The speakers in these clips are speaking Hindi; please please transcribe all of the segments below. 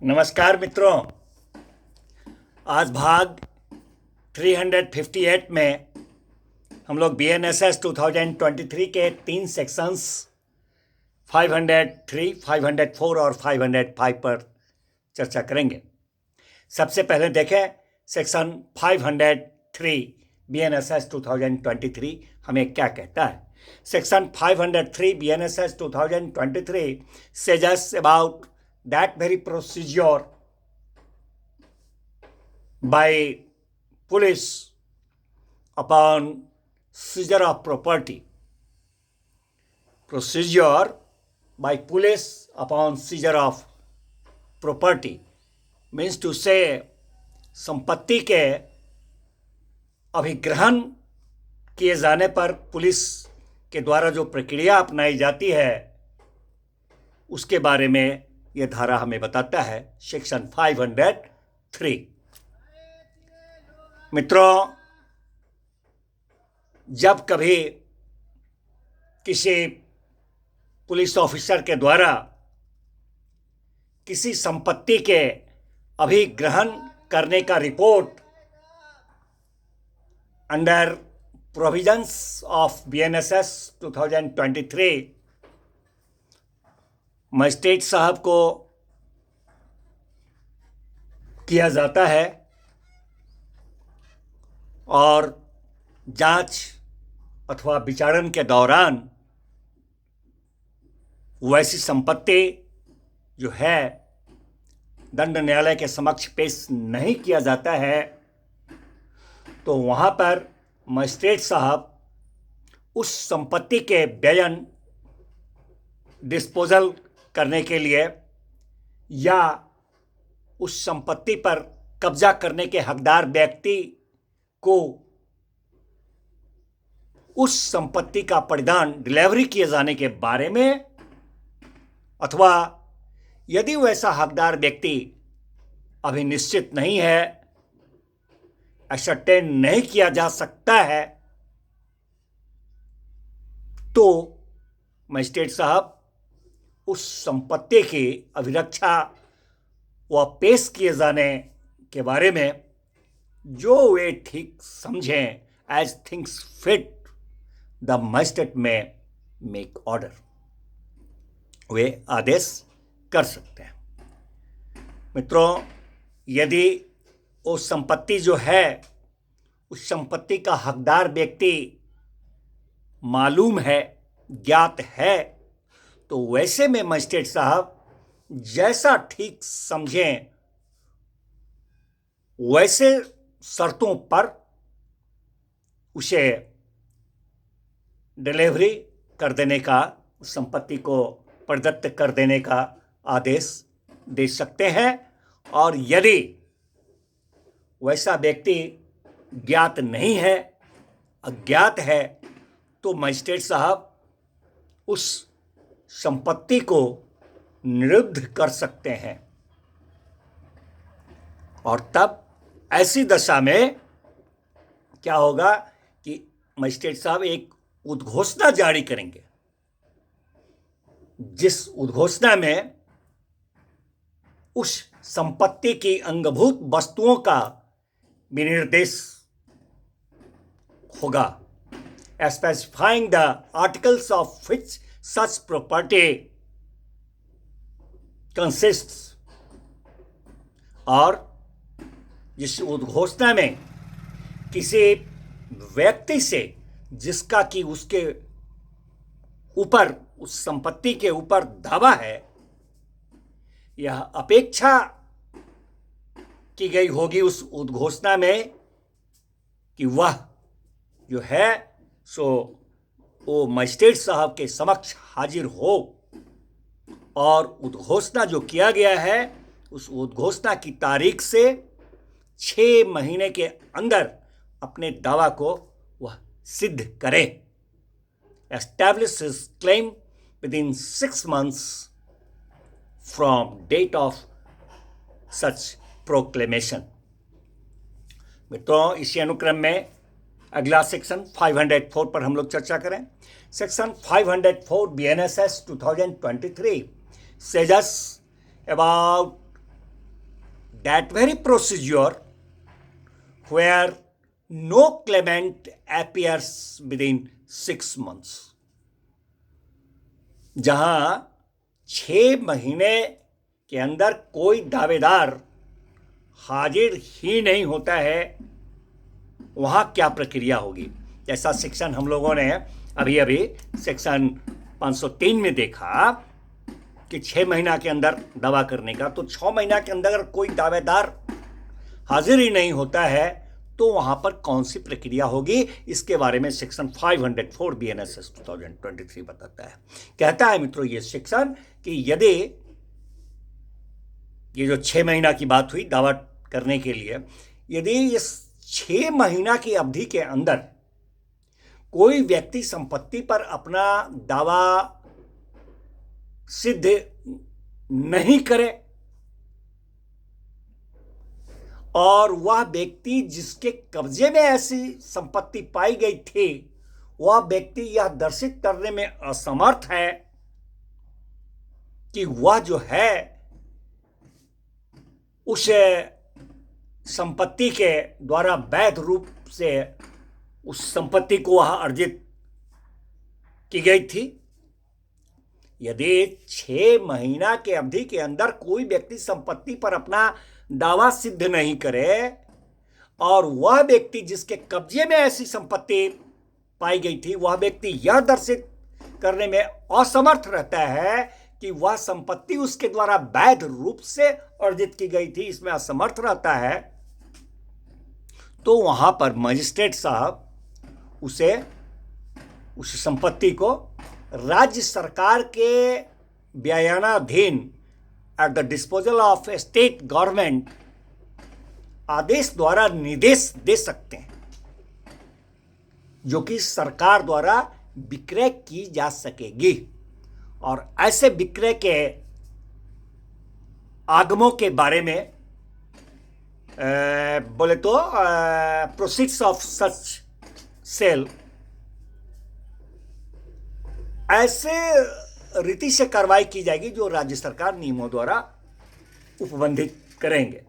नमस्कार मित्रों। आज भाग 358 में हम लोग BNSS 2023 के 3 सेक्शंस 503, 504 और 505 पर चर्चा करेंगे। सबसे पहले देखें सेक्शन 503 BNSS 2023 हमें क्या कहता है। Section 503 BNSS 2023 says us about that very procedure by police upon seizure of property. Procedure by police upon seizure of property means to say संपत्ति के अभिग्रहण किए जाने पर पुलिस के द्वारा जो प्रक्रिया अपनाई जाती है उसके बारे में यह धारा हमें बताता है। सेक्शन 503। मित्रों, जब कभी किसी पुलिस ऑफिसर के द्वारा किसी संपत्ति के अभिग्रहण करने का report under provisions of BNSS 2023 magistrate साहब को किया जाता है और जांच अथवा विचारण के दौरान वैसी संपत्ति जो है दंड न्यायालय के समक्ष पेश नहीं किया जाता है, तो वहाँ पर मजिस्ट्रेट साहब उस संपत्ति के व्ययन डिस्पोजल करने के लिए या उस संपत्ति पर कब्जा करने के हकदार व्यक्ति को उस संपत्ति का परिधान डिलीवरी किए जाने के बारे में, अथवा यदि वैसा हकदार व्यक्ति अभी निश्चित नहीं है, असर्टेन नहीं किया जा सकता है, तो मजिस्ट्रेट साहब उस संपत्ति की अभिरक्षा व पेश किए जाने के बारे में जो वे ठीक समझें, as things fit the magistrate may make order, वे आदेश कर सकते हैं। मित्रों, यदि वो संपत्ति जो है उस संपत्ति का हकदार व्यक्ति मालूम है, ज्ञात है, तो वैसे में मजिस्ट्रेट साहब जैसा ठीक समझें वैसे शर्तों पर उसे डिलीवरी कर देने का, संपत्ति को प्रदत्त कर देने का आदेश दे सकते हैं। और यदि वैसा व्यक्ति ज्ञात नहीं है, अज्ञात है, तो मजिस्ट्रेट साहब उस संपत्ति को निरुद्ध कर सकते हैं। और तब ऐसी दशा में क्या होगा कि मजिस्ट्रेट साहब एक उद्घोषणा जारी करेंगे, जिस उद्घोषणा में उस संपत्ति की अंगभूत वस्तुओं का विनिर्देश होगा, specifying the articles of which such property consists. और जिस उद्घोषणा में किसी व्यक्ति से जिसका कि उसके ऊपर, उस संपत्ति के ऊपर दावा है, यह अपेक्षा की गई होगी उस उद्घोषणा में कि वह जो है सो वो मजिस्ट्रेट साहब के समक्ष हाजिर हो और उद्घोषणा जो किया गया है उस उद्घोषणा की तारीख से 6 महीने के अंदर अपने दावा को वह सिद्ध करे। Establish his claim within 6 months from date of such proclamation. मित्रों, इसी अनुक्रम में अगला सेक्शन 504 पर हम लोग चर्चा करें। Section 504 BNSS 2023 says us about that very procedure where no claimant appears within 6 months, जहां 6 महीने के अंदर कोई दावेदार हाजिर ही नहीं होता है, वहां क्या प्रक्रिया होगी। जैसा सेक्शन हम लोगों ने अभी अभी सेक्शन 503 में देखा कि 6 महीना के अंदर दावा करने का, तो 6 महीना के अंदर अगर कोई दावेदार हाजिर ही नहीं होता है तो वहां पर कौन सी प्रक्रिया होगी, इसके बारे में सेक्शन 504 BNSS 2023 बताता है। कहता है मित्रों ये सेक्शन कि यदि ये जो 6 महीना की बात हुई दावा करने के लिए, यदि इस 6 महीना की अवधि के अंदर कोई व्यक्ति संपत्ति पर अपना दावा सिद्ध नहीं करे और वह व्यक्ति जिसके कब्जे में ऐसी संपत्ति पाई गई थी, वह व्यक्ति यह दर्शित करने में असमर्थ है कि वह जो है उस संपत्ति के द्वारा वैध रूप से उस संपत्ति को वह अर्जित की गई थी। यदि 6 महीना के अवधि के अंदर कोई व्यक्ति संपत्ति पर अपना दावा सिद्ध नहीं करे और वह व्यक्ति जिसके कब्जे में ऐसी संपत्ति पाई गई थी, वह व्यक्ति यह दर्शित करने में असमर्थ रहता है कि वह संपत्ति उसके द्वारा वैध रूप से अर्जित की गई थी, इसमें असमर्थ रहता है, तो वहां पर मजिस्ट्रेट साहब उस संपत्ति को राज्य सरकार के व्यायानाधीन at the disposal of state government आदेश द्वारा निर्देश दे सकते हैं, जो कि सरकार द्वारा विक्रय की जा सकेगी। और ऐसे विक्रय के आगमों के बारे में बोले तो प्रोसीड्स ऑफ सच सेल ऐसे रीति से कार्रवाई की जाएगी जो राज्य सरकार नियमों द्वारा उपबंधित करेंगे।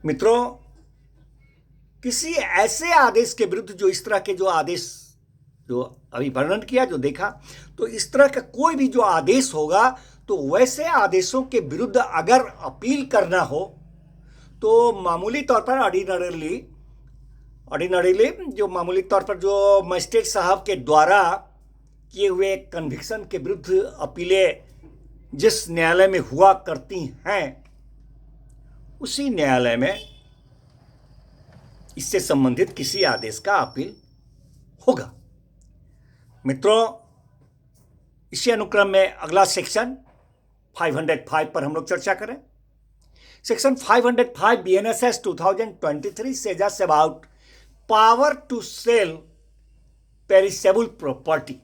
मित्रों, किसी ऐसे आदेश के विरुद्ध जो इस तरह के जो आदेश जो अभी वर्णन किया, जो देखा, तो इस तरह का कोई भी जो आदेश होगा, तो वैसे आदेशों के विरुद्ध अगर अपील करना हो तो मामूली तौर पर ऑर्डिनरीली जो मामूली तौर पर जो मजिस्ट्रेट साहब के द्वारा किए हुए कन्विक्शन के विरुद्ध अपीलें जिस न्यायालय में हुआ करती हैं, उसी न्यायालय में इससे संबंधित किसी आदेश का अपील होगा। मित्रों, इसी अनुक्रम में अगला सेक्शन 505 पर हम लोग चर्चा करें। Section 505 BNSS 2023 says us about power to sell perishable property।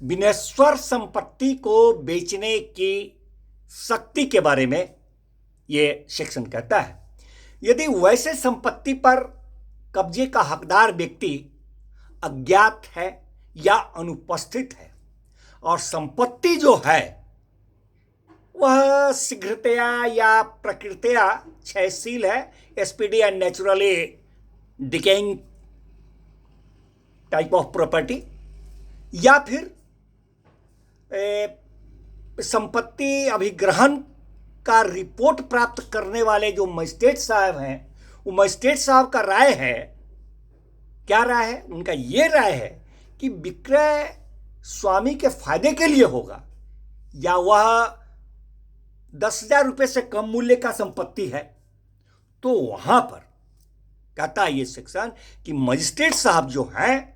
विनश्वर संपत्ति को बेचने की शक्ति के बारे में यह सेक्शन कहता है। यदि वैसे संपत्ति पर कब्जे का हकदार व्यक्ति अज्ञात है या अनुपस्थित है और संपत्ति जो है वह शीघ्रतया या प्रकृतया क्षयशील है, SPD and naturally decaying type of property, या फिर संपत्ति अभिग्रहण का रिपोर्ट प्राप्त करने वाले जो मजिस्ट्रेट साहब हैं, वो मजिस्ट्रेट साहब का राय है, क्या राय है उनका, ये राय है कि विक्रय स्वामी के फायदे के लिए होगा या वह 10,000 रुपये से कम मूल्य का संपत्ति है, तो वहां पर कहता है ये सेक्शन कि मजिस्ट्रेट साहब जो हैं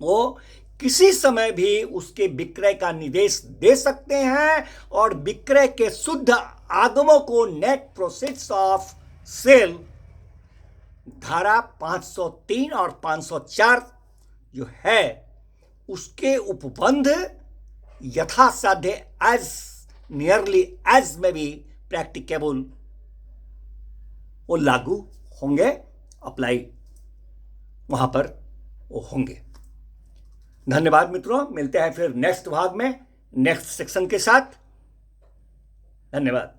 वो किसी समय भी उसके विक्रय का निर्देश दे सकते हैं और विक्रय के शुद्ध आगमों को नेट प्रोसीड्स ऑफ सेल धारा 503 और 504 जो है उसके उपबंध यथासाध्य एज नियरली एज में भी प्रैक्टिकेबल वो लागू होंगे, अप्लाई वहां पर वो होंगे। धन्यवाद मित्रों, मिलते हैं फिर नेक्स्ट भाग में नेक्स्ट सेक्शन के साथ। धन्यवाद।